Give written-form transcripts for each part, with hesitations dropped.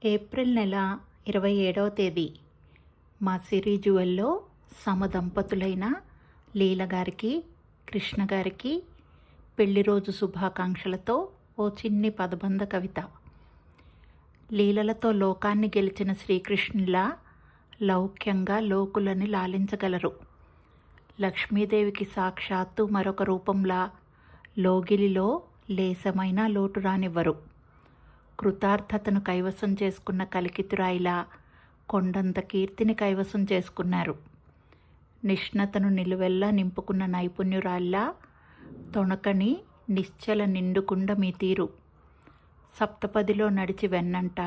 April నెల 27వ తేదీ మా సిరి జ్యువెల్లో సమదంపతులైన లీల గారికి, కృష్ణ గారికి పెళ్లి రోజు శుభాకాంక్షలతో ఓ చిన్ని పదబంధ కవిత. లీలలతో లోకాన్ని గెలిచిన శ్రీకృష్ణులా లౌక్యంగా లోకులని లాలించగలరు. లక్ష్మీదేవికి సాక్షాత్తు మరొక రూపంలా లోగిలిలో లేసమైన లోటు రానివ్వరు. కృతార్థతను కైవసం చేసుకున్న కలికితురాయిలా కొండంత కీర్తిని కైవసం చేసుకున్నారు. నిష్ణతను నిలువెల్లా నింపుకున్న నైపుణ్యురాల్లా తొణకని నిశ్చల నిండుకుండ మీ తీరు. సప్తపదిలో నడిచి వెన్నంట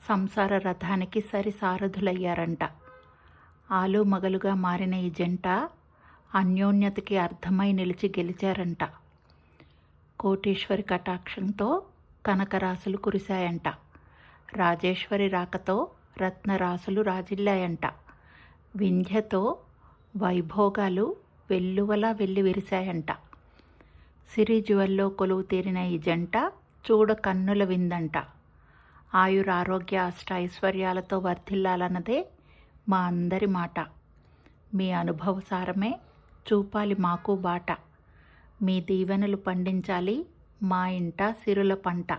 సంసార రథానికి సరి సారథులయ్యారంట. ఆలు మగలుగా మారిన ఈ జంట అన్యోన్యతకి అర్థమై నిలిచి గెలిచారంట. కోటీశ్వరి కటాక్షంతో కనకరాశులు కురిశాయంట. రాజేశ్వరి రాకతో రత్నరాశులు రాజిల్లాయంట. వింధ్యతో వైభోగాలు వెల్లువలా వెళ్ళి విరిశాయంట. సిరి జ్యువెల్లో కొలువు తీరిన ఈ జంట చూడ కన్నుల విందంట. ఆయురారోగ్య అష్టైశ్వర్యాలతో వర్ధిల్లాలన్నదే మా అందరి మాట. మీ అనుభవసారమే చూపాలి మాకు బాట. మీ దీవెనలు పండించాలి మా ఇంట సిరుల పంట.